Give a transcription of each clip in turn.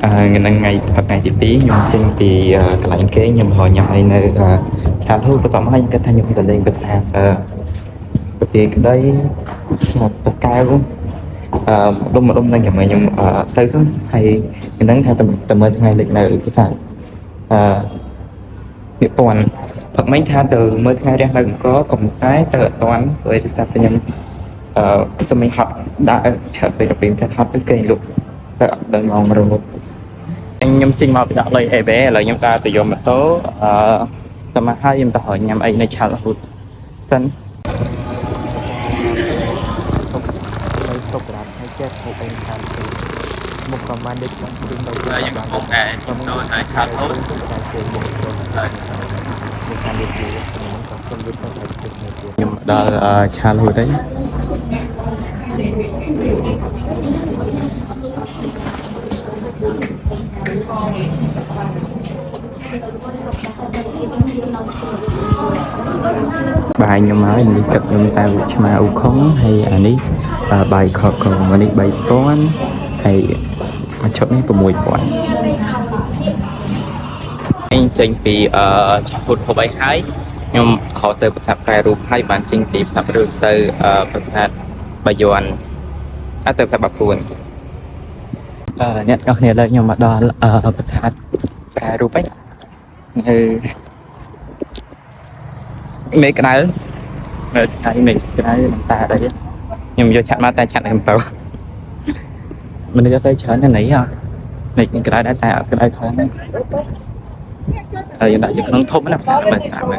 ngày thật ngày chị tí nhưng trên thì cái lạnh kế nhưng hồi nhỏ này nơi chán hút và tóm hay cái thay nhưng từ lên cái sạc thì cái đấy sạc tất cao luôn một đông đang nhầm nhưng tới rất hay cái nắng theo tầm mới ngày lịch này cái sạc nghiệp toàn hoặc mấy tháng từ mới ngày ra là có cùng cái từ toán với sạc cho nhân xong mình học đã trở về đặc biệt học cái kênh luôn đừng ngon rồi nhâm chinh mà bị đặt lấy hệ bé là nhâm ta từ dùng một số tầm hai nhâm ta hỏi nhâm ấy này chả là hụt sân stop lại hay chết một em tham thì một còn mang đi trong đường đầu tiên là một ngày xong rồi tại chả hụt nhưng mà đó chả hụt đấy bài nhưng mà đi cập nhật ta mà u không hay anh ấy bài khó còn anh ấy bài toán hay chỗ này có mùi quán anh trình vì hụt hồ bài hái nhưng họ từ sạp cài rùm hai bạn trình tìm sạp được từ sạp bài doan từ sạp bạc buồn nhận các này đây nhưng mà đó là sạp cài rùm ấy mấy cái này mình cái này mình ta đấy nhưng do chặn mà ta chặn em tàu mình có xây chớn này nấy à mình cái này đã tạo cái đây thôi hiện tại chỉ có nông thôn mới làm sao mà làm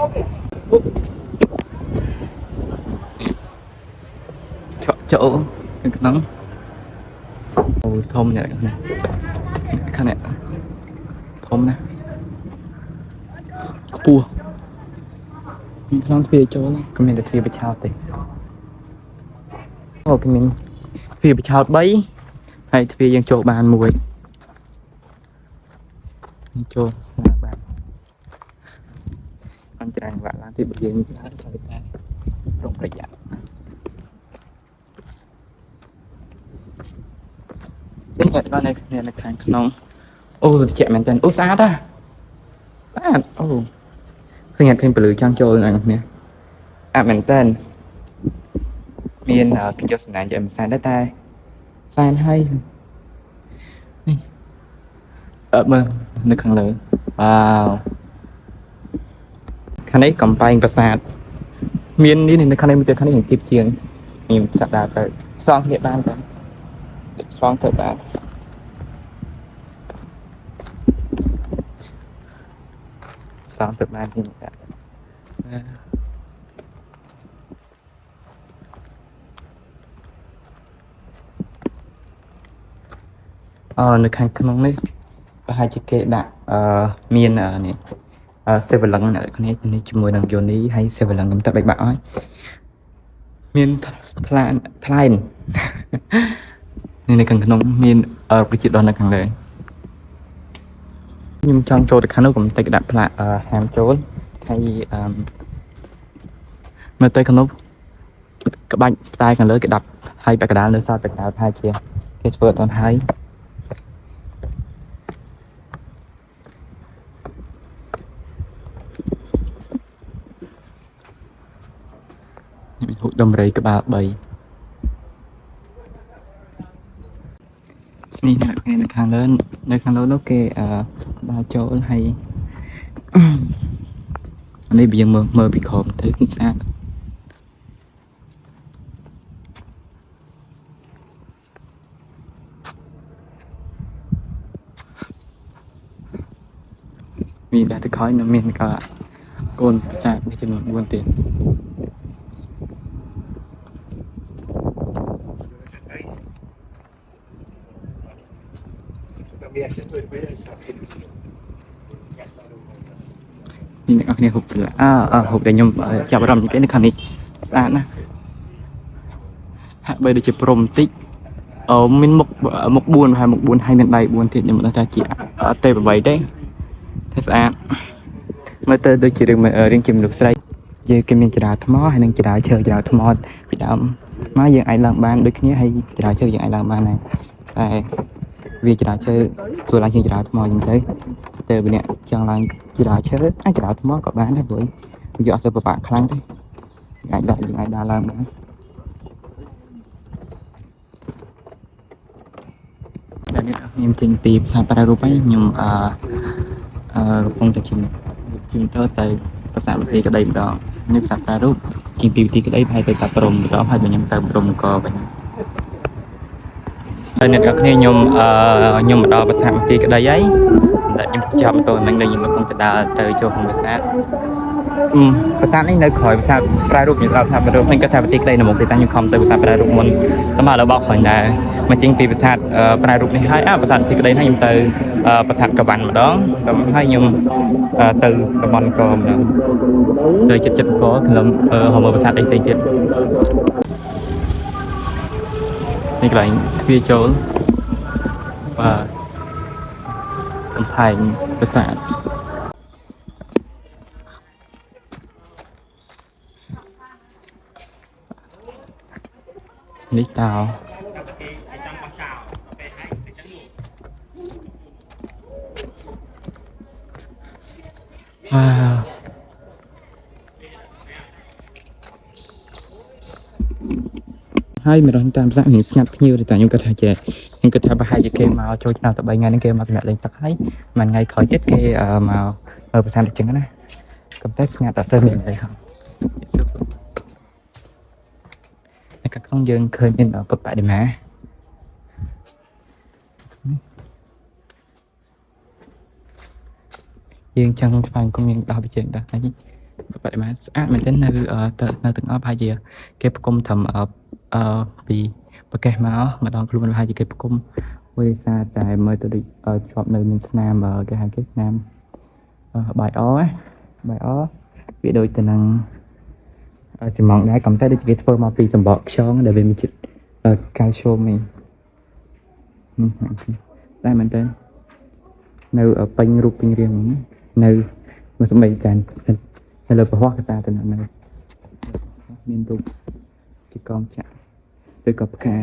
chỗ cái nắng thôm này cái này thôm này cua nó phía chỗ cái mình được phía bên chào thì cái mình phía bên chào bấy hay phía dân chỗ bàn mùi chỗ bàn anh chàng bạn là thì bây giờ không phải dạng cái nhận con này là càng nóng ô chị mình tên ô sát á sát ô khi nhận thêm bự trang trôi này nè mình tên miền kinh cho sự này giờ mình sai đất tay sai hay mơ nó càng lớn wow khán ấy cầm tay và sạt miền đi này khán ấy mình chơi khán ấy hình tiếp chiên mình sạt đà tới xoang hiện ban tới xoang thở bạn xoang thở ban thì nó khăn không đấy và hai chiếc kệ đạn miền này xe lần này con này chỉ mùi đằng vô ní hay xe lần ngắm tập bạch bão ấy miền Thái nên cần nông miền cái chuyện đó là càng lệ nhưng trong chỗ được khá nó cũng tay đạp lại hàng chỗ hay mà tay khăn các bạn tay càng lớn cái đập hay bạch đá nữa sao bạch đá hai kia cái vợ toàn hai hụt đầm rầy cái bà bầyนี่นะในครั้งlớn nó kê ba chỗ hay anh ấy bị mơ bị khom thấy chính xác vì đã thức khói nó miền cả côn sạc đi trên một buôn tiền nhìn các này hộp sữa hộp để nhung chào rầm những cái này này xa nè bây giờ chỉ prom tích ở mình một buồn hay miền đầy buồn thì nhưng mà ta chỉ tê vào bảy đấy thế sao mới tới đôi chỉ được mà ở riêng chìm được say về cái miền chỉ đào thắm hay năng chỉ đào chơi chỉ đào thắm vì đã má dân ai làm ban đôi khi hay chỉ đào chơi dân ai làm ban này វាចរាឈើធ្វើឡើងជាចរាថ្មអញ្ចឹងទៅម្នាក់ចង់ឡើងចរាឈើអាចចរាថ្មក៏បានដែរព្រោះវាអត់សូវពិបាកខ្លាំងទេអាចដាក់យើងអាចដើរឡើងបានតែនេះខ្ញុំចេញពីផ្សារប្រាររូបហើយខ្ញុំកំពុងតែជិះទៅប្រាសាទវិទីក្តីម្ដងនេះផ្សារប្រាររូបជាងពីវិទីក្តីហើយទៅតាព្រំម្ដងហើយខ្ញុំទៅព្រំក៏វិញហើយអ្នកនរគ្នាខ្ញុំមកដល់ប្រាសាទវិទីក្តីហើយតែខ្ញុំចាប់ម៉ូតូមិញលេងខ្ញុំកំពុងទៅដើរទៅចូលក្នុងប្រាសាទប្រាសាទនេះនៅក្រោយប្រាសាទប្រាររូបខ្ញុំដល់ថាប្រាររូបខ្ញុំគាត់ថាវិទីក្តីនៅមុខទេតែខ្ញុំខំទៅប្រាសាទប្រាររូបមុនតែមកដល់បោកខ្លាញ់ដែរមកចេញពីប្រាសាទប្រាររូបនេះហើយប្រាសាទវិទីក្តីនេះខ្ញុំទៅប្រាសាទកវ៉ាន់ម្ដងហើយខ្ញុំទៅតំបន់កម្ដងទៅចិត្តកខ្ញុំហៅប្រាសាទអីផ្សេងទៀតនេះកន្លែងទ្វារចូលបាទកំផែងប្រាសាទនេះតោវ៉ាវហើយមករំតាមផ្សារនេះស្ងាត់ភ្ញៀវតែខ្ញុំគិតថាចេះខ្ញុំគិតថាប្រហែលជាគេមកចូលឆ្នាំតែ3ថ្ងៃនេះគេមកសម្រាប់លេងទឹកហើយមួយថ្ងៃក្រោយទៀតគេមកប្រាសាទអញ្ចឹងណាក៏តែស្ងាត់អត់សូវមានអីផងនៅខាងក្នុងយើងឃើញមានពុទ្ធបដិមាយើងចង់ស្វែងគុំយើងដល់វិជ័យដល់ហើយពុទ្ធបដិមាស្អាតមែនទែននៅទាំងអស់ប្រហែលជាគេផ្គុំត្រឹមពីប្រកេះមកដល់ខ្លួនប្រហែលជាគេផ្គុំមួយសារតែមើលទៅដូចជាប់នៅមានស្នាមគេហៅគេស្នាមបាយអបាយអវាដូចទៅនឹងស៊ីម៉ងដែរកំតែដូចគេធ្វើមកពីសម្បកខ្យងដែលវាមានជាតិកាល់ស្យូមនេះតែមែនតើនៅពេញរូបពេញរាងនៅមកសម្ដីចាននៅលើប្រហោះកតាទៅនៅមានរូបជាកងចាក់ឬក៏ផ្កា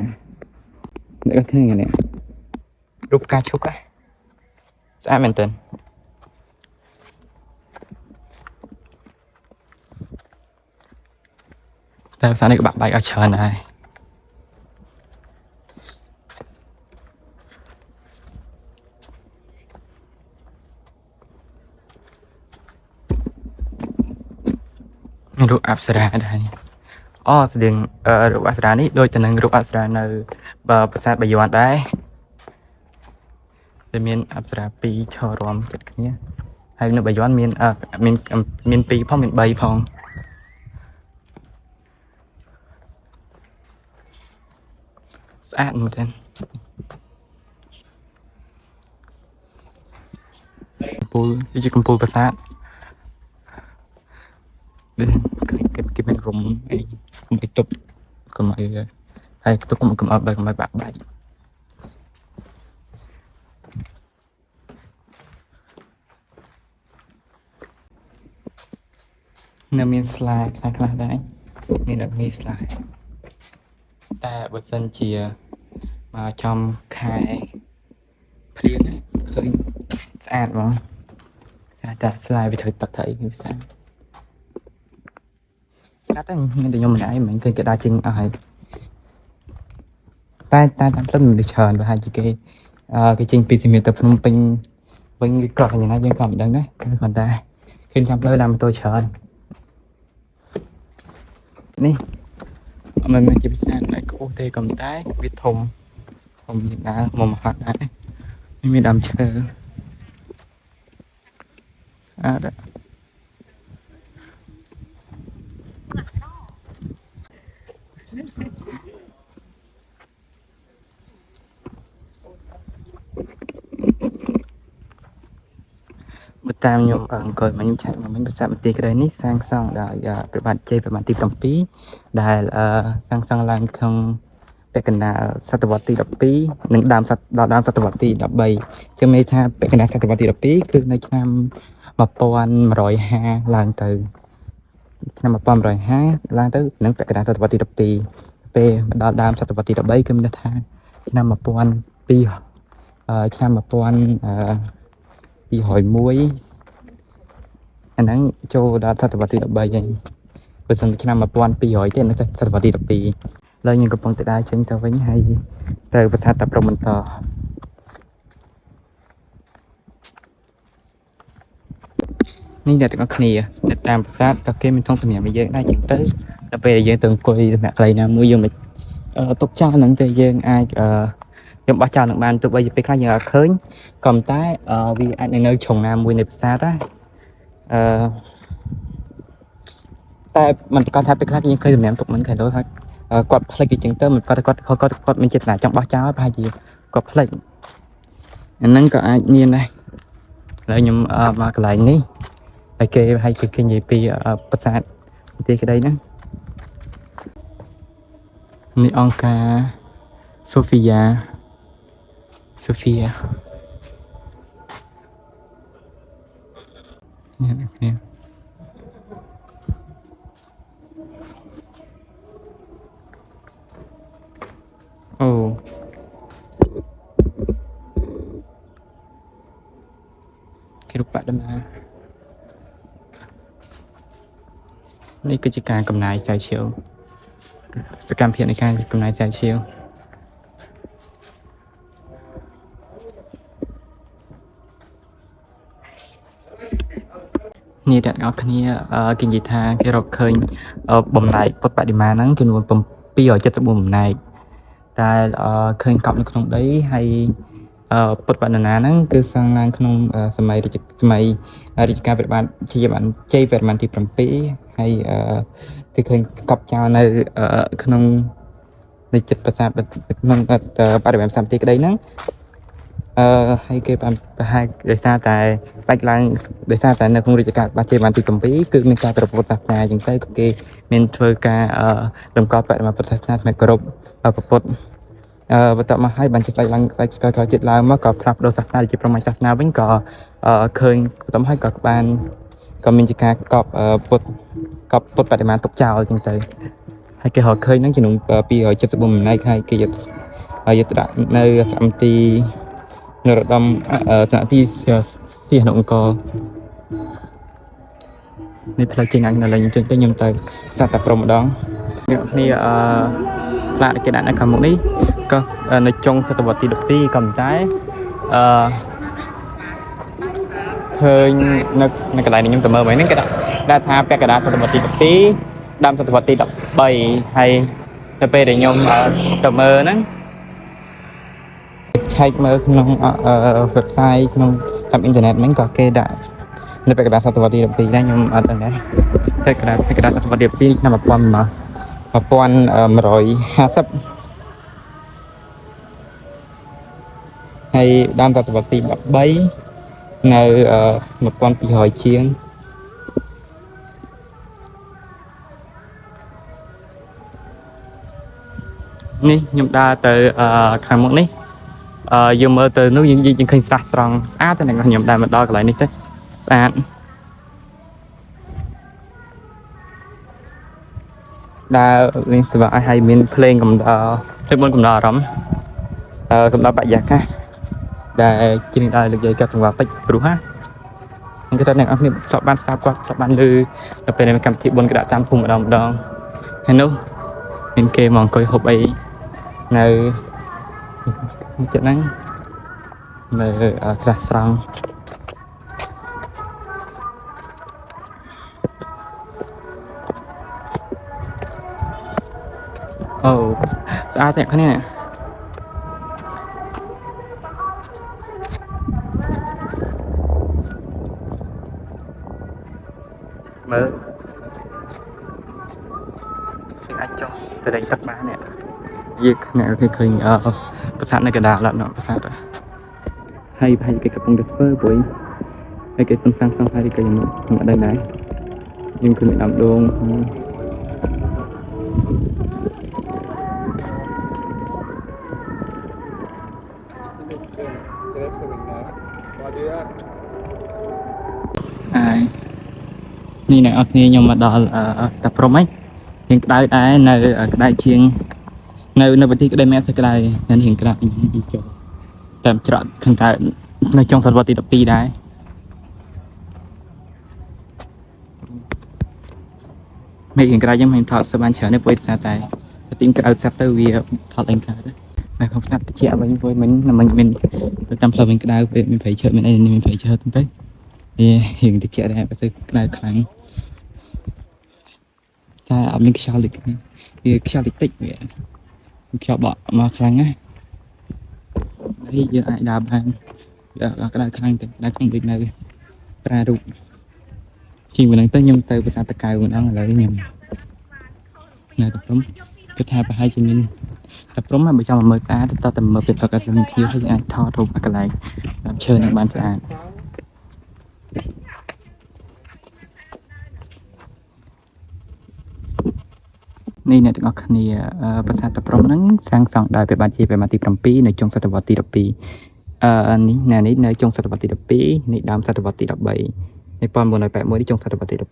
អ្នកឃើញនេះរូបផ្កាឈុកស្អាតមែនតើតែភាសានេះក៏បាក់បែកអស់ច្រើនដែររូបអប្សរាដែរស្តៀងរូបអប្សរានេះដូចទៅនឹងរូបអប្សរានៅប្រាសាទបាយ័នដែរដែលមានអប្សរា2ឈររំចិត្តគ្នាហើយនៅបាយ័នមាន2ផងមាន3ផងស្អាតមែនទែនកំពូលវាជាកំពូលប្រាសាទគេមានរុំអីបន្តិចទុកកុំអីហើយទុកកុំអត់ដល់កុំបាក់បែកនៅមានស្លាយខ្លះដែរមានអត់មានស្លាយតែបើសិនជាមកចំខែព្រៀងឃើញស្អាតហ្មងស្អាតតែស្លាយវាធ្វើទឹកទៅអីវាស្អាតតែមានតែខ្ញុំម្នាក់ឯងមិនឃើញគេដើរចេញអស់ហើយតែតាមផ្លូវមានច្រើនប្រហែលជាគេចេញពីសៀមរាបទៅភ្នំពេញវិញវាក្រក់យ៉ាងណាយើងក៏មិនដឹងដែរគ្រាន់តែឃើញតាមផ្លូវដើរម៉ូតូច្រើននេះមិនមែនជាភាសាដែលខ្ពស់ទេក៏តែវាធំយ៉ាងណាមកមហាត់ដែរមានដើមឈើស្អាតតាមខ្ញុំអង្គុយមកខ្ញុំឆែកមកវិញប្រាសាទបន្ទាយក្តីនេះសាងសង់ដោយព្រះបាទជ័យប្រមាណទី7ដែលសាងសង់ឡើងក្នុងពាក់កណ្ដាលសតវត្សទី12និងដើមសតវត្សទី13ខ្ញុំន័យថាពាក់កណ្ដាលសតវត្សទី12គឺនៅឆ្នាំ1150ឡើងទៅឆ្នាំ1150ឡើងទៅនឹងពាក់កណ្ដាលសតវត្សទី12ពេលដល់ដើមសតវត្សទី13គឺមានថាឆ្នាំ1200 ឆ្នាំ1201អាហ្នឹងចូលដល់សតវត្សទី13ហើយបើសិនឆ្នាំ1200ទេនៅសតវត្សទី12ឡើយខ្ញុំកំពុងតែដើរចេញទៅវិញហើយទៅប្រាសាទតាព្រហ្មបន្តនេះអ្នកទាំងអស់គ្នានៅតាមប្រាសាទក៏គេមានធំសម្រាប់ឲ្យយើងដែរចឹងទៅដល់ពេលយើងទៅអង្គុយសម្រាប់កន្លែងណាមួយយើងមិនទុកចោលហ្នឹងទេយើងអាចយើងបោះចោលនឹងបានទោះបីជាពេលខ្លះយើងអត់ឃើញក៏តែវាអាចនៅជ្រុងណាមួយនៃប្រាសាទណាតែមិនប្រកាសថាពេលខ្លះយើងឃើញសម្រាប់ទុកមិនខែលោថាគាត់ផ្លេចវាចឹងទៅមិនគាត់មានចេតនាចង់បោះចោលប្រហែលជាគាត់ផ្លេចអាហ្នឹងក៏អាចមានដែរហើយខ្ញុំមកកន្លែងនេះហើយគេនិយាយពីប្រាសាទទីក្តីហ្នឹងនេះអង្គការសូហ្វីយ៉ានេះអូគេរូបបដិមានេះគឺជាការកំណាយផ្សាយឈាវសកម្មភាពនៃការកំណាយផ្សាយឈាវនេះអ្នកនរគ្នាគេនិយាយថាគេរកឃើញបំណែកពុទ្ធបដិមាហ្នឹងចំនួន774បំណែកដែលឃើញកប់នៅក្នុងដីហើយពុទ្ធបដិមាហ្នឹងគឺសាងឡើងក្នុងសម័យរាជការព្រះបាទជ័យវរ្ម័នទី7ហើយគេឃើញកប់ចោលនៅក្នុងនៃចិត្តប្រាសាទក្នុងបរិវេណផ្សារទីក្តីហ្នឹងហើយគេបានប្រហែលដោយសារតែសាច់ឡើងដោយសារតែនៅក្នុងរាជការបាទជ័យវរ្ម័នទី7គឺមានការប្រពុតសាសនាអញ្ចឹងទៅគេមានធ្វើការតម្កល់បរិមាពុទ្ធសាសនាថ្មីគោរពប្រពុតបន្ទាប់មកហើយបានជាស្ដេចឡើងស្ដេចស្កលក្រោយចិត្តឡើងមកក៏ផ្លាស់ប្ដូរសាសនាជាព្រហ្មញ្ញសាសនាវិញក៏ឃើញបន្ទាប់ហើយក៏មានជាការកប់ពុទ្ធបដិមាទុកចោលអញ្ចឹងទៅហើយគេរកឃើញហ្នឹងចំនួន274បំណែកហើយគេយកទៅដាក់នៅស្ថានទីនរោត្តមសហទីសៀហនុអង្គរនេះផ្លូវចេញអង្គនៅលេងអញ្ចឹងទៅខ្ញុំទៅសាតាព្រំម្ដងអ្នកគ្នាផ្លាកគេដាក់នៅខាងមុខនេះក៏នៅចុងសតវត្សទី12ក៏តែឃើញនៅកន្លែងនេះខ្ញុំទៅមើលវិញហ្នឹងគេដាក់ថាពាក់កណ្ដាលសតវត្សទី12ដើមសតវត្សទី13ហើយទៅពេលដែលខ្ញុំទៅមើលហ្នឹងឆែកមើលក្នុងwebsite ក្នុងតាមអ៊ីនធឺណិតហ្នឹងក៏គេដាក់នៅពាក់កណ្ដាលសតវត្សទី12ដែរខ្ញុំអត់ដឹងដែរតែពាក់កណ្ដាលសតវត្សទី12ឆ្នាំ1150ហើយដើមសតវត្សទី13នៅ1200ជាងនេះខ្ញុំដើរទៅខាងមុខនេះយើងមើលទៅនោះយើងឃើញស្រះត្រង់ស្អាតតែអ្នកខ្ញុំដើរមកដល់កន្លែងនេះទៅស្អាតដើរលេងស្វាយហើយមានភ្លេងកំដរទឹកមុនកំដរអារម្មណ៍កំដរបរិយាកាសដែលជាងដើរលើកយាយកាត់សង្វារពេជ្រព្រោះហ្នឹងគេថាអ្នកនរគ្នាស្បបានស្ដាប់គាត់ស្បបានលើទៅពេលនៅកម្មវិធីបុណ្យក្តារតាមភូមិម្ដងហើយនោះមានគេមកអង្គុយហូបអីនៅចិត្តហ្នឹងនៅស្រះស្រង់អូស្អាតតែគ្នាមើលអាចចុះទៅលេងទឹកបាននេះយើងអ្នកគេឃើញប្រាសាទនៅកណ្ដាលនោះប្រាសាទហើយប្រហែលគេកំពុងតែធ្វើព្រោះហើយគេទំសាំងហើយគេខ្ញុំអត់ដឹងដែរខ្ញុំគឺមានដើមដូងហើយនេះអ្នកអត់គ្នាខ្ញុំមកដល់តាព្រំហ្នឹងយើងក្តៅដែរនៅក្តៅជាងនៅប្រទេសក្តីមានសក្តៅនៅនេះក្តៅចុះ តែច្រកខាងតែនៅចុងសតវត្សទី12ដែរមេឃខាងក្រៅខ្ញុំមិនថតសបានច្រើនទេព្រោះតែទីមក្រៅសាប់ទៅវាថតឡើងកើតនៅក្នុងស្នាប់តិចវិញព្រោះមិនមានទៅតាមផ្លូវវិញក្តៅពេលមានព្រៃឈើមានអីមានព្រៃឈើទៅវារៀងតិចដែរបើទៅក្តៅខ្លាំងតែអត់មានខ្យល់តិចវាខ្យល់តិចវាខ្យល់បក់មកខ្លាំងណាស់ហើយយើងអាចដើរបានក្តៅខ្លាំងតែក្តៅខ្លាំងដូចនៅប្រារូបជាងប៉ុណ្ណឹងទៅខ្ញុំទៅប្រាសាទតាកែវម្ដងឥឡូវខ្ញុំនៅតាព្រំគឺថាប្រហែលជាមានតាព្រំបើចង់មកមើលស្អាតទៅតែមើលពេលប្រកាសមានភៀវហើយអាចថតរូបកន្លែងឈើនឹងបានស្អាតនេះអ្នកទាំងអស់គ្នាប្រាសាទតាព្រំហ្នឹងសាងសង់ដោយព្រះបាទជាព្រះបាទទី7នៅចុងសតវត្សទី12នេះនៅចុងសតវត្សទី12នេះដើមសតវត្សទី13នេះ1981នេះចុងសតវត្សទី12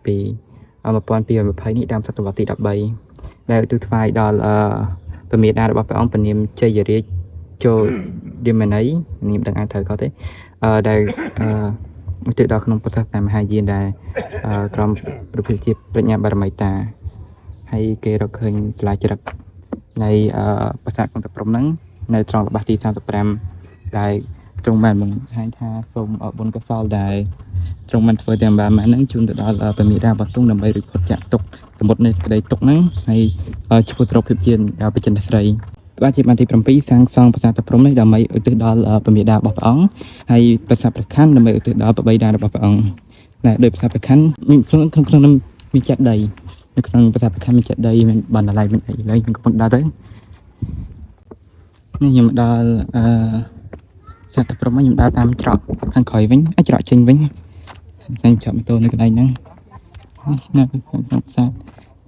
1220នេះដើមសតវត្សទី13ដែលទូថ្វាយដល់ព្រះមេដារបស់ព្រះអង្គព្រះនាមជ័យរាជចូលឌីមេនីនាមដឹងអាចត្រូវគាត់ទេដែលទៅដល់ក្នុងប្រសាទមហាយានដែលក្រមប្រភេទជាប្រាជ្ញាបារមីតាហើយគេរកឃើញស្លាចរិតនៃប្រាសាទក្នុងតាព្រំហ្នឹងនៅត្រង់ល្បះទី35ដែលទ្រង់បានបង្ហាញថាសូមអរបុណ្យកុសលដែលទ្រង់បានធ្វើទាំងបានហ្នឹងជូនទៅដល់ព្រះមេដារបស់ទ្រង់ដើម្បីរួចផុតចាកទុក្ខសមុទ្រនៃក្តីទុក្ខហ្នឹងហើយឈ្មោះត្រភាពជាបច្ចិនស្រីបាទជាបានទី7សាងសង់ប្រាសាទតាព្រំនេះដើម្បីឧទ្ទិសដល់ព្រះមេដារបស់ព្រះអង្គហើយប្រាសាទព្រះខ័នដើម្បីឧទ្ទិសដល់ព្រះបិតារបស់ព្រះអង្គដែលដោយប្រាសាទព្រះខ័នក្នុងមានចាត់ដីនៅក្នុងប្រាសាទព្រះខ័នមានចាត់ដីមានបណ្ណាល័យមានអីឡើយខ្ញុំកំពុងដើរទៅនេះខ្ញុំដល់សាទតាព្រំខ្ញុំដើរតាមច្រកខាងក្រោយវិញច្រកចេញវិញសាញ់ចប់ម៉ូតូនៅកន្លែងហ្នឹងនេះនៅក្នុងប្រាសាទ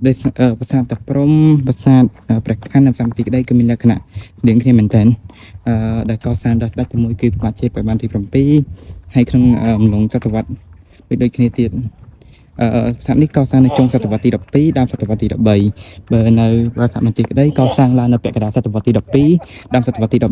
ដោយប្រាសាទតាព្រំប្រាសាទព្រះខ័ននិងប្រាសាទទីក្តីគឺមានលក្ខណៈស្តៀងគ្នាមែនទែនដែលកសាងដល់ស្ដេចទី1គឺបាទជាប្រមាណទី7ហើយក្នុងអំឡុងសតវត្សដូចគ្នាទៀតប្រាសាទនេះកសាងនៅចុងសតវត្សទី12ដើមសតវត្សទី13បើនៅប្រាសាទមន្ទីរក្តីកសាងឡើងនៅពាក់កណ្ដាលសតវត្សទី12ដើមសតវត្សទី13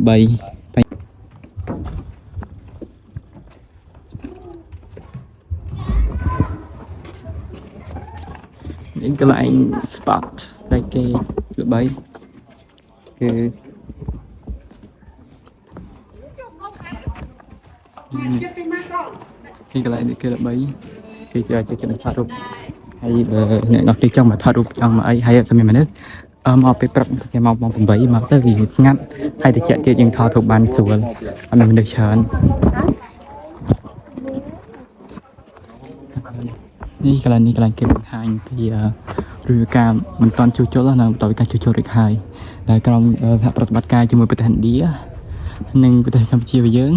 នេះកន្លែង spot ដែលគេល្បីគឺទីកន្លែងនេះគេល្បីគេចូលចិត្តថតរូបហើយបើអ្នកនរគ្នាចង់មកថតរូបចង់មកអីហើយសម្រាប់មនុស្សមកពេលព្រឹកគេមកម៉ោង8មកទៅវាស្ងាត់ហើយតិចទៀតយើងថតរូបបានស្រួលអត់មានមនុស្សច្រើននេះកន្លែងនេះកន្លែងគេបង្ហាញពីឬការមិនតាន់ជួសជុលនៅបន្តពីការជួសជុលរួចហើយដែលក្រុមសហប្រតិបត្តិការជាមួយប្រទេសឥណ្ឌានិងប្រទេសកម្ពុជាយើង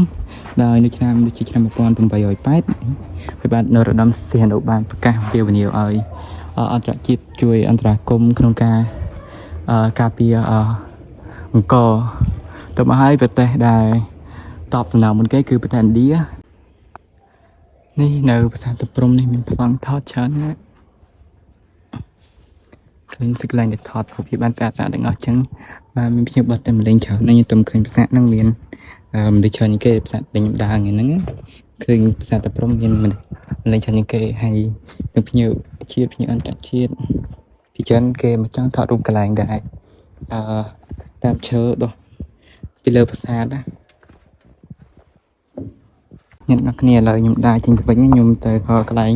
ដោយនៅឆ្នាំ1808ព្រះបាទនរោត្តមសីហនុបានប្រកាសអំពាវនាវឲ្យអន្តរជាតិជួយអន្តរាគមន៍ក្នុងការការពារអង្គរទៅមកឲ្យប្រទេសដែលតបស្នើមុនគេគឺប្រទេសឥណ្ឌានេះនៅប្រាសាទតាព្រំនេះមានប្លង់ថតច្រើនណាស់ឃើញសក្លែងដែលថតរូបភាពបានស្អាតៗទាំងអស់ចឹងបាទមានភ្ញៀវបរទេសមកលេងច្រើនណាស់ខ្ញុំឃើញប្រាសាទហ្នឹងមានមនុស្សច្រើនជាងគេប្រាសាទដែលខ្ញុំដើរថ្ងៃហ្នឹងឃើញប្រាសាទតាព្រំមានមនុស្សលេងច្រើនជាងគេហើយនឹងភ្ញៀវជាតិភ្ញៀវអន្តរជាតិពីច្រើនគេមកចង់ថតរូបកន្លែងដែរតាមឈើដុះពីលើប្រាសាទណាអ្នកនរគ្នាឥឡូវខ្ញុំដើរចេញទៅវិញខ្ញុំទៅកន្លែង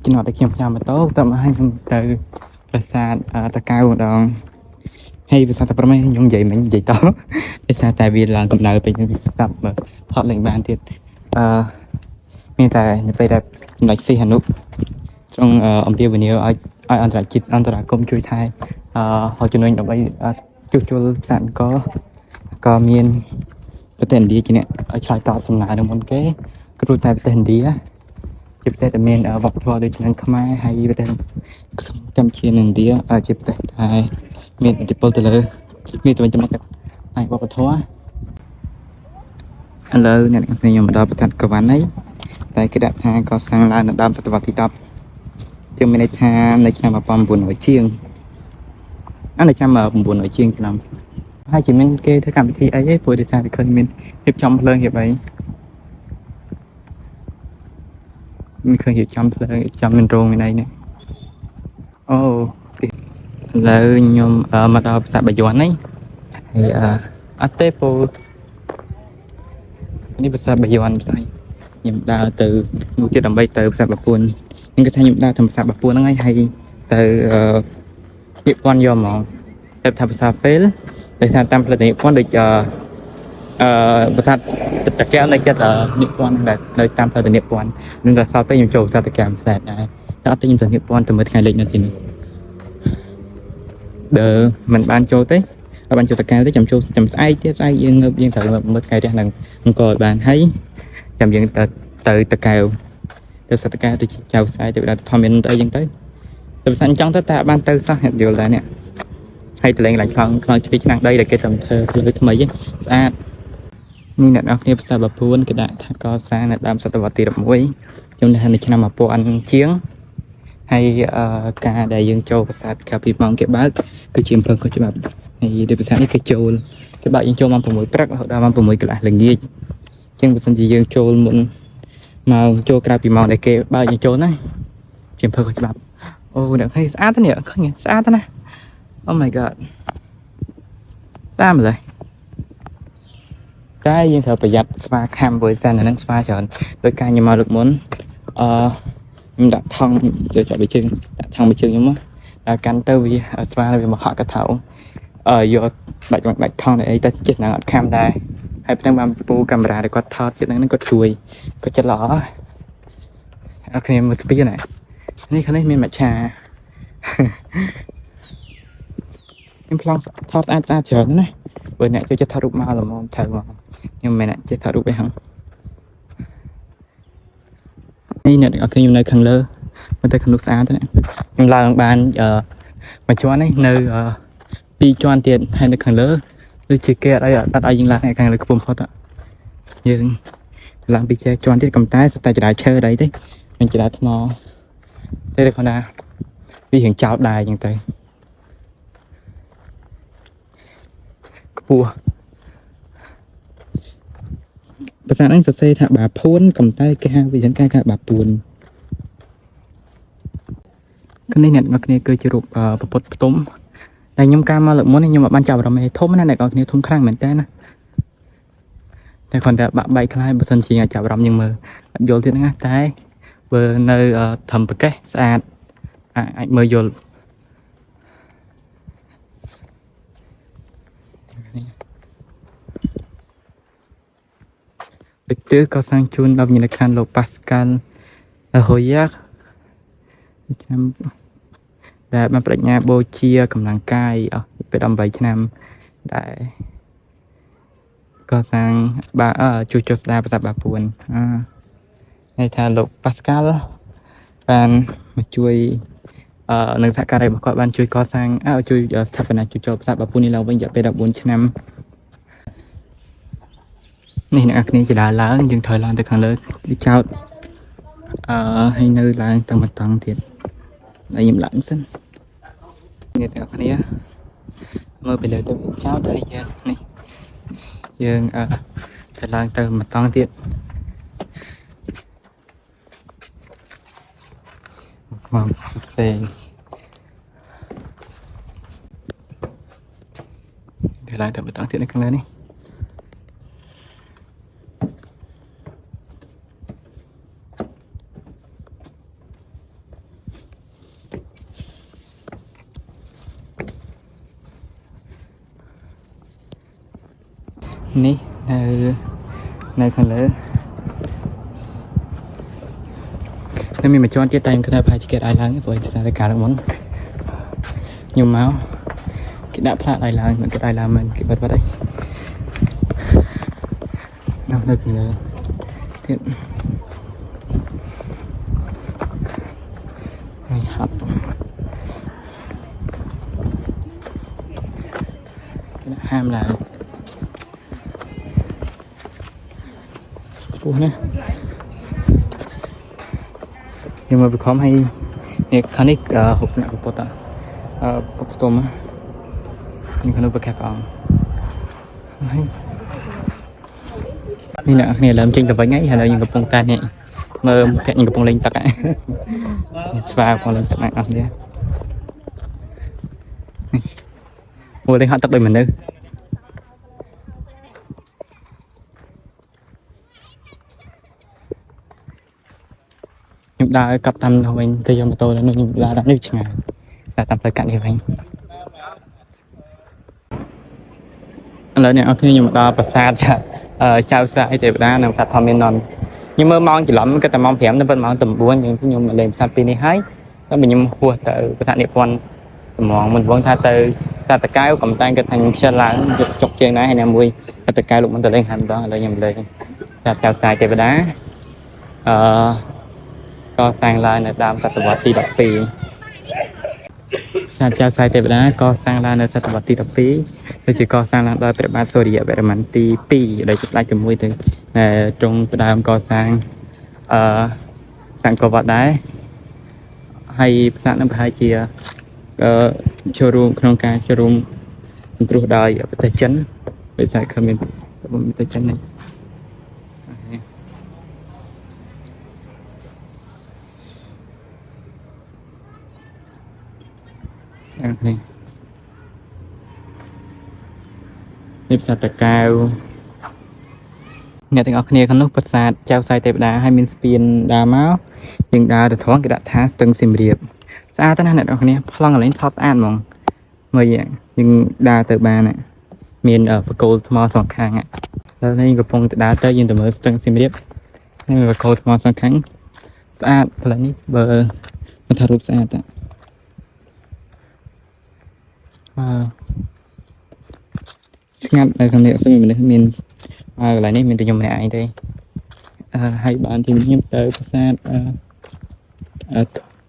ចំណតដែលខ្ញុំផ្ញើម៉ូតូតើមកឲ្យខ្ញុំទៅប្រាសាទតាកែវម្ដងហើយប្រាសាទតាព្រំខ្ញុំនិយាយមិញនិយាយតដោយសារតែវាឡើងកម្ដៅពេកខ្ញុំស្ដាប់ថតលេងបានទៀតមានតែនៅពេលដែលចំណុចស៊ីហនុចង់អំពាវនាវឲ្យអន្តរជាតិអន្តរាគមន៍ជួយថែហៅជំនួយដើម្បីជួសជុលប្រាសាទអង្គរក៏មានប្រទេសឥណ្ឌាជាអ្នកឲ្យឆ្លើយតបសំណើនឹងមុនគេគឺតែប្រទេសឥណ្ឌាជាប្រទេសដែលមានវប្បធម៌ដូចនឹងខ្មែរហើយប្រទេសកម្ពុជានិងឥណ្ឌាជាប្រទេសដែលមានឥទ្ធិពលទៅលើមានទៅវិញទៅមកឯវប្បធម៌ឥឡូវអ្នកនរគ្នាខ្ញុំមកដល់ប្រាសាទកវ៉ាន់ហើយតែគេដាក់ថាកសាងឡើងនៅដើមសតវត្សទី10ជាមានន័យថានៅឆ្នាំ1900ជាងនៅឆ្នាំ900ជាងឆ្នាំ hai chị mình kê theo cảm thì ấy vừa để sao thì khơi mình hiệp trong lên hiệp ấy mình khơi hiệp trong lên hiệp trong mình rôn này nè ô là nhom mà đào sạp bài doán ấy thì atepoនេះភាសាបាយ័នខ្ញុំដើរទៅនោះទៀតដើម្បីទៅភាសាបាពួនខ្ញុំគិតថាខ្ញុំដើរទៅភាសាបាពួនហ្នឹងហើយទៅនិពន្ធយកហ្មងតែថាភាសាពេលដោយសារតាមផ្លូវនិពន្ធដូចភាសាទឹកតាកែវនៅចិត្តនិពន្ធដែរនៅតាមផ្លូវនិពន្ធនឹងតែសល់ពេលខ្ញុំចូលភាសាតាកែវផ្លែដែរតែអត់ទៅខ្ញុំទៅនិពន្ធទៅមើលថ្ងៃលេខនៅទីនេះដែលមិនបានចូលទេបានចូលតកែវទេចាំចូលចាំស្អែកទៀតស្អែកយើងងើបយើងត្រូវមើលថ្ងៃរះនឹងអង្គឲ្យបានហើយចាំយើងទៅតកែវទៅសតកែវទៅចៅស្អែកទៅដល់ធម្មទៅអីចឹងទៅភាសាអញ្ចឹងទៅតែបានទៅសោះយល់ដែរនេះហើយតលេងឡើងខ្លាំងជ្រីឆ្នាំងដីដែលគេធ្វើផ្លូវថ្មីស្អាតនេះអ្នកនរគ្នាភាសាបាពួនគេដាក់ថាកសាងនៅដើមសតវត្សទី11ខ្ញុំនៅឆ្នាំ1000ជាងហើយការដែលយើងចូលប្រាសាទកាលពីម៉ោងគេបើកគឺជាអំពើខុសច្បាប់ហើយដោយប្រាសាទនេះគេចូលគេបើកយើងចូលម៉ោង6ព្រឹករហូតដល់ម៉ោង6កន្លះល្ងាចអញ្ចឹងបើសិនជាយើងចូលមុនម៉ោងចូលក្រៅពីម៉ោងដែលគេបើកយើងចូលណាជាអំពើខុសច្បាប់អូអ្នកឃើញស្អាតទេនេះឃើញស្អាតណាស់ Oh my god ស្អាតម្ល៉េះតែយើងត្រូវប្រយ័ត្នស្វាខាំព្រោះសារហ្នឹងស្វាច្រើនដោយការខ្ញុំមកលើកមុនខ្ញុំដាក់ថង់ចូលចាប់ពីជើងដាក់ថង់ពីជើងខ្ញុំមកដល់កាន់ទៅវាស្វាវាមកហក់កថាយកបាច់ថង់អីទៅចេះស្នងអត់ខាំដែរហើយផ្នែកបានពូកាមេរ៉ាដែលគាត់ថតជាតិហ្នឹងគាត់ជួយគាត់ចិត្តល្អអត់គ្នាមើលស្ពីណានេះខាងនេះមានមច្ឆាខ្ញុំប្លង់ថតស្អាតច្រើនណាបើអ្នកចូលចិត្តថតរូបមកល្មមត្រូវមកខ្ញុំមិនអ្នកចេះថតរូបអីហ្នឹងនេះអ្នកអត់ឃើញខ្ញុំនៅខាងលើមើលទៅខាងនោះស្អាតទេខ្ញុំឡើងបានមួយជាន់នេះនៅ2ជាន់ទៀតហើយនៅខាងលើដូចជាគេអត់ឲ្យយើងឡើងខាងលើខ្ពស់បំផុតយើងឡើងពីជាន់ទៀតកំតែស្តែចរាឈើអីទេមិនចរាថ្មតែគាត់ថាវារៀងចោតដែរអញ្ចឹងទៅខ្ពស់ភាសាហ្នឹងសរសេរថាបាភួនកំតែគេហៅវាយ៉ាងការបាពួននេះអ្នកនរគ្នាគឺជារូបប្រពុតផ្ទុំតែខ្ញុំកាលមកលើកមុនខ្ញុំអត់បានចាប់អារម្មណ៍ធំណាអ្នកនរគ្នាធំខ្លាំងមែនតើណាតែគ្រាន់តែបាក់បែកខ្លាយបើសិនជាចាប់អារម្មណ៍យើងមើលអត់យល់ទៀតណាតែបើនៅធម្មប្រកេះស្អាតអាចមើលយល់វិទ្យាក៏សាងជូនដល់វិញ្ញាណក្ខន្ធលោកប៉ាស្កាល់រ៉ូយ៉ាឆ្នាំដែលបានបញ្ញាបូជាកម្លាំងកាយអស់ពេល18ឆ្នាំដែលក៏សាងជួសជុលស្ដារប្រាសាទបាពួនហើយថាលោកប៉ាស្កាល់បានមកជួយនឹងសហការីរបស់គាត់បានជួយកសាងជួយស្ថាបនាជួសជុលប្រាសាទបាពួននេះឡើងវិញរយៈពេល14ឆ្នាំនេះអ្នកគ្នាជាដើរឡើងយើងត្រូវឡើងទៅខាងលើវាចោតហើយនៅឡើងទៅមកតង់ទៀតហើយខ្ញុំឡើងសិននេះអ្នកគ្នាមើលពីលើទៅចោតហើយយើងត្រូវឡើងទៅមកតង់ទៀតមកផ្សេងត្រូវឡើងទៅមកតង់ទៀតនៅខាងលើនេះនេះនៅខាងលើតែមានមួយជាន់ទៀតតែខ្ញុំគិតថាប្រហែលជាគេអាចឡើងព្រោះសារតែការឡើងមុនខ្ញុំមកគេដាក់ផ្លាកឲ្យឡើងមិនគេឲ្យឡើងមិនគេបិទអីនៅខាងលើទៀតហើយហាត់គេហាមឡើងពោះណាខ្ញុំមកបង្ខំឲ្យនេះខាងនេះ60អ្នកពុទ្ធពុទ្ធផ្ទុំនេះខាងនោះប្រកាសព្រះអង្គ นี่นะเนี่ยเริ่มจริงแต่วันนี้เรายังกับปงการเนี่ยเมื่อแค่ยังกับปงเล่นตักอ่ะสบายปงเล่นตักnàyเอาเนี่ยmua lên họ tập đời mình nữa chúng ta cặp tâm thôi anh tôi cho tôi nó nhưng là đắm nước chừng ngày là tập lời cạn thì anh lời này khi nhưng mà ta bật xa chào xa thì ra nằm sạch thòm bên non nhưng mà mong chỉ lắm cái tầm mong phèm nó vẫn mong tầm buôn nhưng nhưng mà lên sạch bên này hay nó mình nhưng hùa từ cái thằng địa quan mong mình vẫn tha từ ta tất cái cầm tay cái thành xe láng chọc trên này hay là mùi tất cái lúc mình tự lên hành đó là nhầm lên chào xa thì đáก็สร้างลายในตามศตวรรษที่10 ปีศาสตร์เจ้าชายเทวดาก็สร้างลายในศตวรรษที่10 ปีโดยที่ก็สร้างลายโดยพระบาทสมเด็จพระมันตีปีโดยจุดไล่จมูกถึงตรงประดามก่อสร้างกบฏได้ให้ภาษาน้ำพายเชียโชว์รูมโครงการโชว์รูมสงครูได้ประเทศจันไปใช้คำเป็นประเทศจันนี่นี่นี่ภาษาตะกาวเนี่ยถึงเอาเนี่ยขนมภาษาเจ้าชายเทวดาให้มินสเปียนดามายังดาแต่ท้องกระดาษท้าตึงสิมเรียบสะอาดตั้งแต่เอาเนี่ยพลังอะไรทอดอ่านมองเมื่อยังดาเติบมาเนี่ยมีประโกลทมอสองข้างอ่ะแล้วนี่กระพงจะดาเตยยังแต่เมื่อตึงสิมเรียบนี่ประโกลทมอสองข้างสะอาดพลังนี้เบอร์มันทารุปสะอาดอ่ะngắt ở con này xem mình lại này mình tự dùng này đây hai bạn thì mình tới phát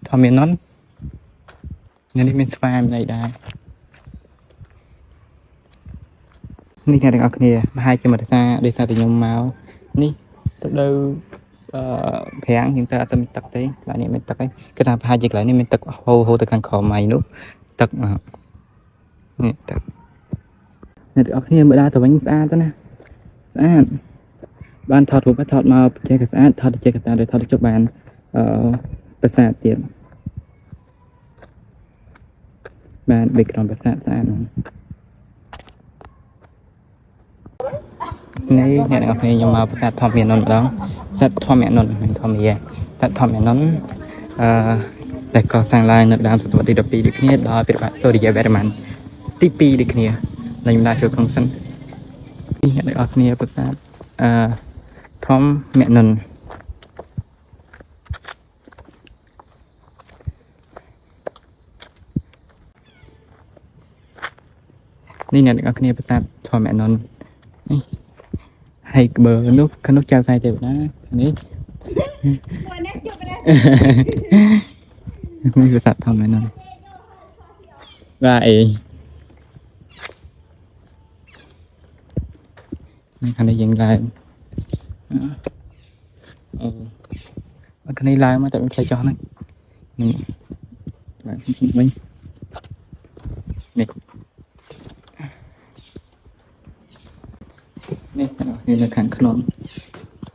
thò miền nón nên mình spam này đâyนี่ไงถึงเอาเนี่ยมาให้จะมาได้ซาติยมเมานี่ตัดดูแพงยังแต่จะมีตักได้หลายนี่มันตักได้ก็ทำให้จิกหลายนี่มันตักโหตักกันขอใหม่นู้ตักนี่ตักเนี่ยเอาเนี่ยเมื่อได้ตัวบางสะอาดนะสะอาดบ้านถอดถูกถอดมาเจอกับสะอาดถอดเจอกับสะอาดเลยถอดจบบ้านประสาทเจ็บบ้านเบรกรอนประสาทสะอาดนี่เนี่ยเอาเนี่ยยังมาประสาททอมเมียนนท์แล้วประสาททอมเมียนนท์ทอมเมียประสาททอมเมียนนท์แต่ก็สร้างลายในดามศตวรรษที่10 ปีดิเนี่ยเราเป็นแบบโซเดียเบรมันที่ปีดิเนี่ยในยุคนั้นคือของสันนี่ในออกเนี่ยประสาทพร้อมแม่นนนี่เนี่ยออกเนี่ยประสาทพร้อมแม่นนนี่ให้เบอร์นุกขนุกเจ้าใส่เดี๋ยวนะนี่นี่ประสาทพร้อมแม่นนว่าเองคันนี้ยังไงคันนี้ลายมาแต่เป็นใครจอนั่นนี่นี่นี่นี่คือขันขนม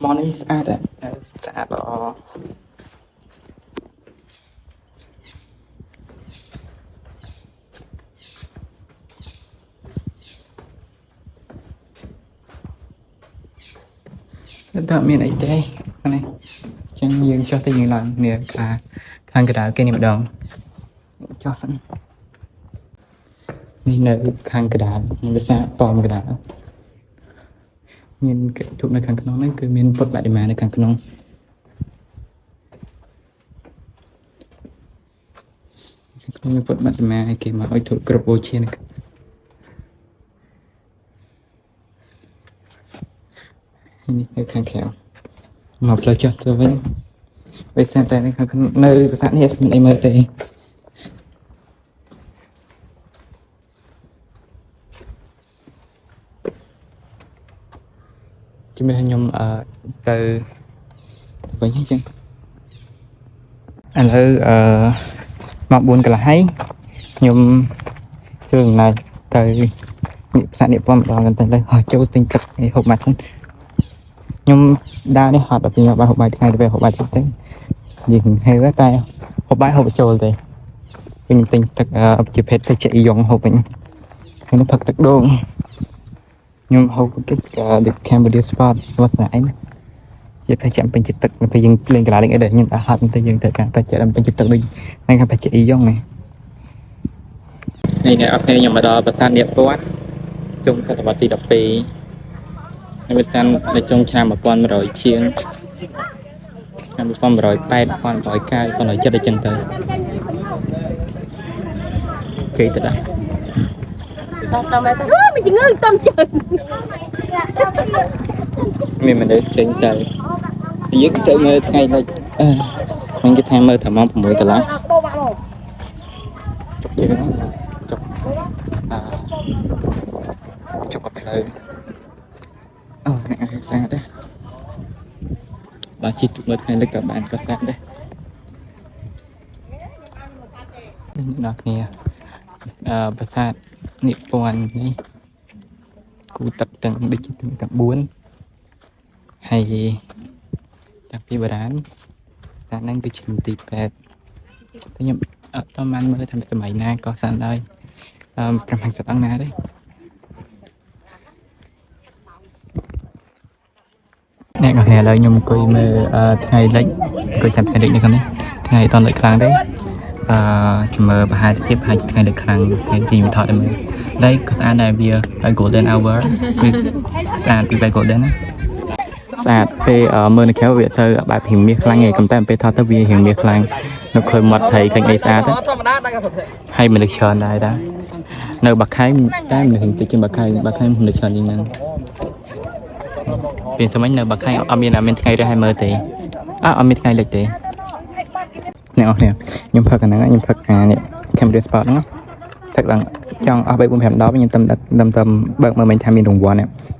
มอนี่สะอาดอ่ะสะอาดหรอถ้ามีอะไรได้อันนี้ฉันยืนcho tới những lần nè cả khăn cái đá cái này bắt đầu cho sẵnนี่là khăn cái đá mình sẽ tòm cái đá nhìn cái thuộc này khăn cái nón này cứ mình phật lại để mà này khăn cái nón mình phật lại để mà cái mà ôi thuộc group ô chia nàyนี่คือข้างแขวหมอบเลยจัดตัวไปแซมแต่ในข้างในภาษาเนี่ยมันไอเมอร์เตจะมีnhom từ vậy nhé chăng anh ở mặc buồn cả là hay nhom trường này từ នេះផ្សារនេះពំដល់กันទៅចូលទិញទឹកនេះហូបមកខ្ញុំដើរនេះហត់ដល់ពីបានហូបបាយថ្ងៃទៅហូបបាយទៅយើងហេវតែហូបបាយហូបចូលទេខ្ញុំទិញទឹកជាភេទទឹកចេកយ៉ងហូបវិញខ្ញុំផឹកទឹកដូងខ្ញុំហូបទឹកCambodia Sport វត្តស្អីជាភេទចាំពេញចិត្តទឹកពេលយើងលេងកីឡាលេងអីដែរខ្ញុំដាក់ហត់ទៅយើងត្រូវការបច្ចេកពេញចិត្តទឹកដូចហ្នឹងខាងបច្ចេកយ៉ងនេះអត់គ្នាខ្ញុំមកដល់ប្រាសាទនាគព័ន្ធចុងសតវត្សទី12នៅវាស្ថាននៅចុងឆ្នាំ1100ជាងឆ្នាំ1180 1190 1170អញ្ចឹងទៅជ័យទៅដែរតាមទៅមិនជំងឺតំជើងមានមនុស្សចេញទៅយើងទៅមើលថ្ងៃលិចមិនគេថាមើលតែម៉ោង6កន្លះជប់ជើងជប់ជប់កផ្លូវអូអ្នកស្អាតដែរបាទជិះមើលថ្ងៃលិចក៏បានក៏ស្អាតដែរអ្នកគ្នាប្រាសាទនិពន្ធនេះគូទឹកទាំងដូចទាំង4ហើយតាំងពីបុរាណតែហ្នឹងគឺជាមន្ទីរពេទ្យតែខ្ញុំអត់តបានមើលថាសម័យណាក៏សានដែរ550អង្គណាទេអ្នកនរគ្នាឥឡូវខ្ញុំអង្គុយមើលថ្ងៃលិចអង្គុយចាំថ្ងៃលិចនេះខាងនេះថ្ងៃអត់លិចខ្លាំងទេខ្ញុំមើលប្រហែលទៀតប្រហែលថ្ងៃលិចខ្លាំងថ្ងៃទីខ្ញុំថតតែមើលតែក៏ស្អាតដែរវា golden hour វាស្អាតពី golden ណាស្អាតពេលមើលនៅក្រៅវាទៅបែបរៀងមាសខ្លាំងឯងប៉ុន្តែពេលថតទៅវារៀងមាសខ្លាំងនៅឃើញមាត់ថៃឃើញអីស្អាតហើយមនុស្សច្រើនដែរនៅបាក់ខែងតែមនុស្សតិចជាងបាក់ខែងមនុស្សច្រើនជាងហ្នឹងពេលសម័យនៅបាក់ខែងអត់មានថ្ងៃរះឲ្យមើលទេអត់មានថ្ងៃលិចទេអ្នកអរគ្នាខ្ញុំផឹកអាហ្នឹងខ្ញុំផឹកនេះ Cambodia Sport ហ្នឹងផឹកឡើងចង់អស់3 4 5ដបខ្ញុំទៅបើកមើលមិញថាមានរង្វាន់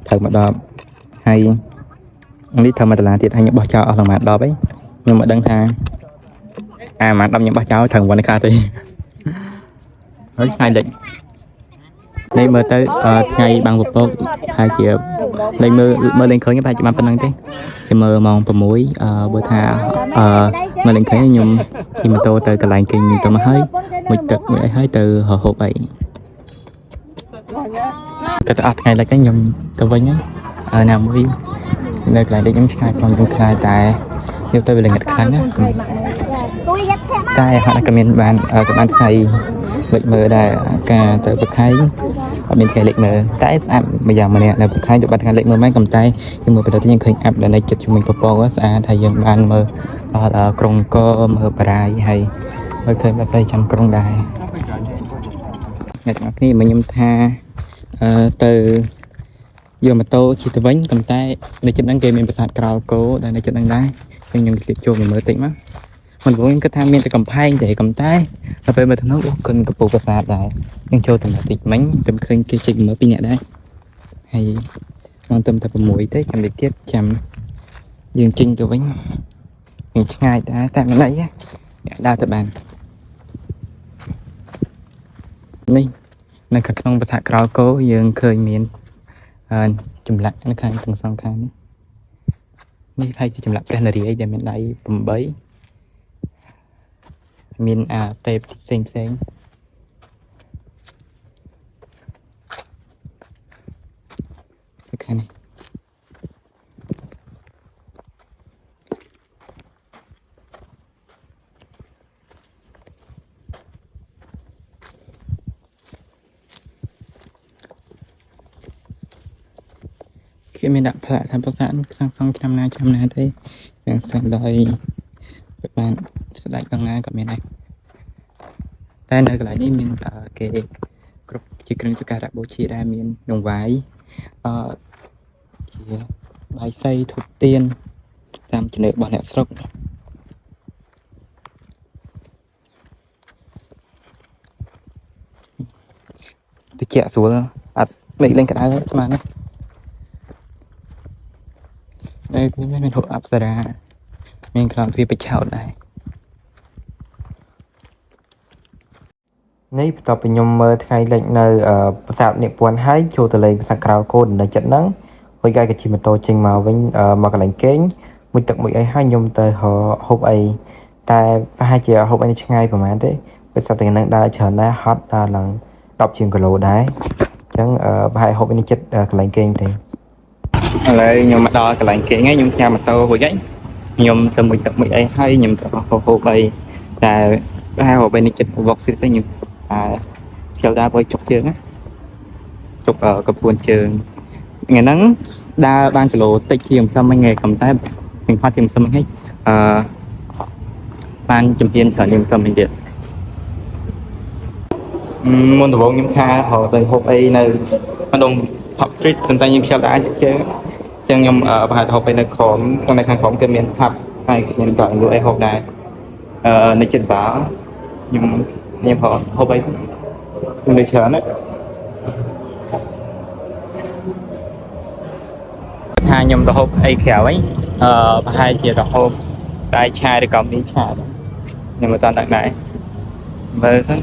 ត្រូវមកដល់ហើយនេះធ្វើមកតឡាទៀតហើយខ្ញុំបោះចោលអស់ឡើងមួយដបអីខ្ញុំមិនដឹងថាមួយដបខ្ញុំបោះចោលត្រូវរង្វាន់នេះខ្លះទេហើយថ្ងៃលិចនេះមើលទៅថ្ងៃបាំងពពកហើយជាលេងមើលលេងឃើញប្រហែលជាបានប៉ុណ្្នឹងទេជាមើលម៉ោង6បើថាមើលលេងឃើញខ្ញុំជិះម៉ូតូទៅកន្លែងគេងទៅមកហើយមួយទឹកមួយអីហើយទៅហូបអីក៏ទៅអស់ថ្ងៃលិចខ្ញុំទៅវិញហើយណាមួយនៅកន្លែងនេះខ្ញុំឆ្ងាយផងខ្ញុំខ្លាចតែយកទៅវាល្ងិតខ្លាំងណាតែហត់ក៏មានបានក៏បានថ្ងៃលេចមើលដែរការទៅប្រខែងអត់មានថ្ងៃលេចមើលតែស្អាតម្យ៉ាងម្នាក់នៅប្រខែងទៅបាត់ថ្ងៃលេចមើលមិនកំតែយើងមើលពេលទៅយើងឃើញអាប់ដែលនៅចិត្តជាមួយពពកស្អាតហើយយើងបានមើលដល់ក្រុងកមើលបារាយហើយមើលឃើញបាស័យចាំក្រុងដែរអ្នកទាំងអស់គ្នាមកខ្ញុំថាទៅយកម៉ូតូជិះទៅវិញប៉ុន្តែនៅចិត្តហ្នឹងគេមានប្រាសាទក្រោលគោដែលនៅចិត្តហ្នឹងដែរខ្ញុំឆ្លៀតចូលមើលតិចមកមិនព្រោះខ្ញុំគិតថាមានតែកំផែងទេប៉ុន្តែដល់ពេលមើលទៅនោះគុណកំពូលប្រាសាទដែរខ្ញុំចូលទៅមើលតិចមិញទៅឃើញគេជិះមើល2នាក់ដែរហើយមកទៅ6ទេចាំតិចទៀតចាំយើងចេញទៅវិញយើងឆ្ងាយដែរតែមិនអីដើរទៅបាននេះនៅខាងក្នុងប្រាសាទក្រោលគោយើងឃើញមានចម្លាក់នៅខាងទាំងសងខាងនេះហើយជាចម្លាក់ព្រះនរាយណ៍ដែលមានដៃ8មានទេពផ្សេងខាងនេះគេមានដាក់ផ្លាកថាប្រាសាទនោះសាងសង់ឆ្នាំណាទេយ៉ាងសាងដោយបានស្ដេចអង្គណាក៏មានដែរតែនៅកន្លែងនេះមានគេគ្រប់ជាគ្រឿងសក្ការៈបូជាដែរមានដង្វាយជាបាយសីធូបទៀនតាមជំនឿរបស់អ្នកស្រុកតិចស្រួលអត់លេងក្តៅស្មានណាមានហូបអប្សរាមានក្រោមទ្វារបិឆោតដែរ នេះបន្ទាប់ពីខ្ញុំមើលថ្ងៃលេខនៅប្រាសាទនិពន្ធហើយចូលទៅលេងប្រាសាទក្រៅកូននៅចិត្តហ្នឹងហើយកាយក៏ជិះម៉ូតូចេញមកវិញមកកន្លែងគេងមួយទឹកមួយអីហើយខ្ញុំទៅហូបអីតែប្រហែលជាហូបអីនេះឆ្ងាយប្រហែលទេពេលសាប់តែហ្នឹងដើរច្រើនដែរហត់ដើរឡើង10ជាងគីឡូដែរអញ្ចឹងប្រហែលហូបអីនេះចិត្តកន្លែងគេងទេឥឡូវខ្ញុំមកដល់កន្លែងគេងហើយខ្ញុំញ៉ាំម៉ូតូរួចហើយខ្ញុំទៅមួយទឹកមួយអីហើយខ្ញុំទៅហូបអីតែប្រហែលហូបអីនេះចិត្តវ៉ុកស៊ីទៅខ្ញុំខ្ជិលដើរទៅជុកជើងណាជុកកពួនជើងថ្ងៃហ្នឹងដើរបានគីឡូតិចជាងមិនថ្ងៃកំតែខ្ញុំផាត់ជាងមិនហ្នឹងបានជំហានច្រើនជាងមិនទៀតមុនដំបូងខ្ញុំថាហៅទៅហូបអីនៅម្ដង Pub Street ប៉ុន្តែខ្ញុំខ្ជិលដើរជុកជើងអញ្ចឹងខ្ញុំប្រហែលហូបអីនៅក្រោមនៅខាងក្រោមគឺមាន Pub ហើយមានកន្លែងលក់អីហូបដែរនៅចិត្តបារខ្ញុំហូបអីខ្ញុំនៅច្រើនណាថាខ្ញុំទៅហូបអីក្រៅហ្នឹងប្រហែលជាទៅហូបតែឆាឬក៏មីឆាខ្ញុំមិនតាន់ដាក់ដែរមើលសិន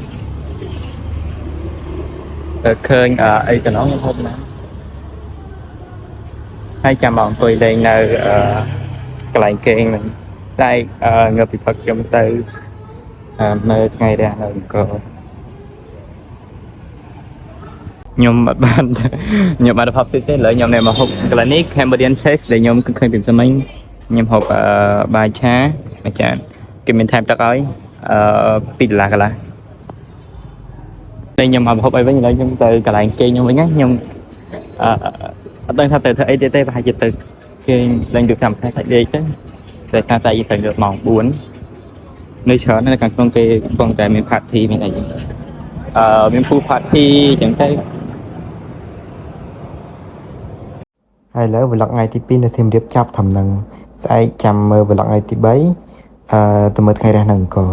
ឃើញអីទៅនោះខ្ញុំហូបណាហើយចាំមកអង្គុយលេងនៅកន្លែងគេងហ្នឹងតែងើបពីផឹកខ្ញុំទៅនៅថ្ងៃរះនៅអង្គរខ្ញុំអត់បានខ្ញុំបានផឹកទេឥឡូវខ្ញុំនៅមកហូបកន្លែងនេះ Cambodian Taste ដែលខ្ញុំឃើញពីស្មិញខ្ញុំហូបបាយឆាមួយចានគេមានថែមទឹកឲ្យ$2កន្លះតែខ្ញុំមកហូបអីវិញឥឡូវខ្ញុំទៅកន្លែងគេងខ្ញុំវិញខ្ញុំអត់ដឹងថាទៅធ្វើអីទៀតទេប្រហែលជាទៅគេងលេងទូរស័ព្ទតែដេកទៅតែសារតែយើងត្រូវម៉ោង4នៅច្រើននៅខាងក្នុងគេកំពុងតែមាន party មានអីមាន pool party អញ្ចឹងទៅហើយឥឡូវ vlog ថ្ងៃទី2នៅសៀមរាបចាប់ត្រឹមហ្នឹងស្អែកចាំមើល vlog ថ្ងៃទី3ទៅមើលថ្ងៃរះនៅអង្គរ